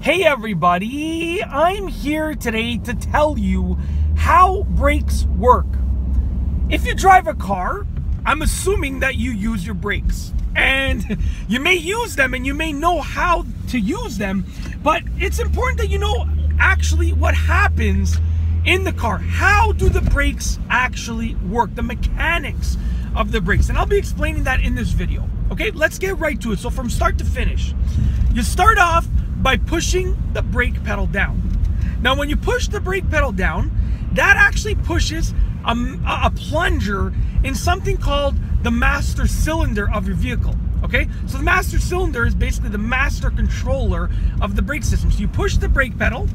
Hey everybody, I'm here today to tell you how brakes work. If you drive a car, I'm assuming that you use your brakes. And you may use them and you may know how to use them, but it's important that you know actually what happens in the car. How do the brakes actually work? The mechanics of the brakes. And I'll be explaining that in this video. Okay, let's get right to it. So from start to finish, you start off by pushing the brake pedal down. Now when you push the brake pedal down, that actually pushes a plunger in something called the master cylinder of your vehicle. Okay, so the master cylinder is basically the master controller of the brake system. So you push the brake pedal,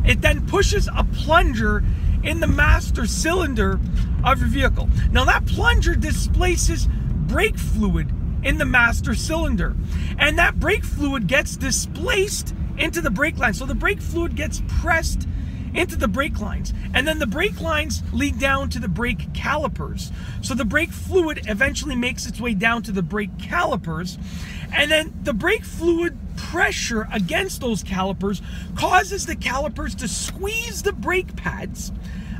it then pushes a plunger in the master cylinder of your vehicle. Now that plunger displaces brake fluid in the master cylinder, and that brake fluid gets displaced into the brake line. So the brake fluid gets pressed into the brake lines, and then the brake lines lead down to the brake calipers. So the brake fluid eventually makes its way down to the brake calipers, and then the brake fluid pressure against those calipers causes the calipers to squeeze the brake pads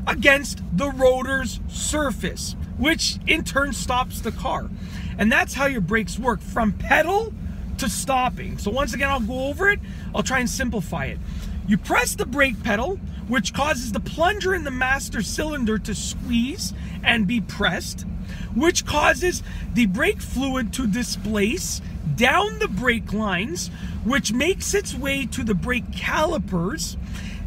against the rotor's surface, which in turn stops the car. And that's how your brakes work, from pedal to stopping. So once again, I'll go over it. I'll try and simplify it. You press the brake pedal, which causes the plunger in the master cylinder to squeeze and be pressed, which causes the brake fluid to displace down the brake lines, which makes its way to the brake calipers.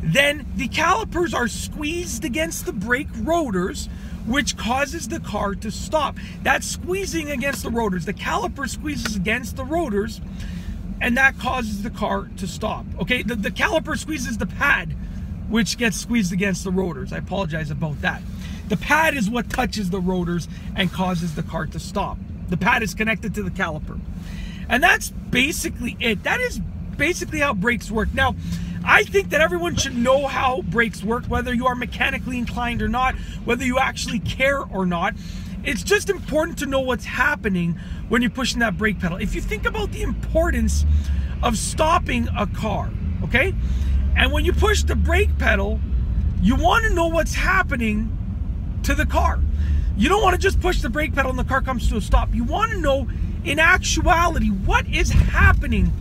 Then the calipers are squeezed against the brake rotors, which causes the car to stop. That's squeezing against the rotors. The caliper squeezes against the rotors, and that causes the car to stop. Okay, the caliper squeezes the pad, which gets squeezed against the rotors. I apologize about that. The pad is what touches the rotors and causes the car to stop. The pad is connected to the caliper. And that's basically it. That is basically how brakes work. Now, I think that everyone should know how brakes work, whether you are mechanically inclined or not, whether you actually care or not. It's just important to know what's happening when you're pushing that brake pedal. If you think about the importance of stopping a car, okay? And when you push the brake pedal, you want to know what's happening to the car. You don't want to just push the brake pedal and the car comes to a stop. You want to know, in actuality, what is happening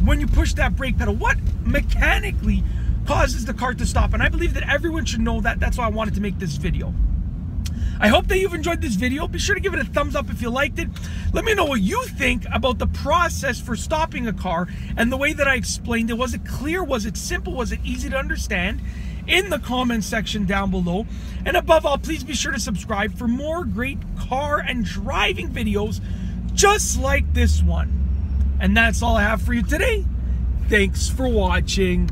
when you push that brake pedal. What mechanically causes the car to stop? And I believe that everyone should know that. That's why I wanted to make this video. I hope that you've enjoyed this video. Be sure to give it a thumbs up if you liked it. Let me know what you think about the process for stopping a car and the way that I explained it. Was it clear? Was it simple? Was it easy to understand? In the comment section down below. And above all, please be sure to subscribe for more great car and driving videos just like this one. And that's all I have for you today. Thanks for watching.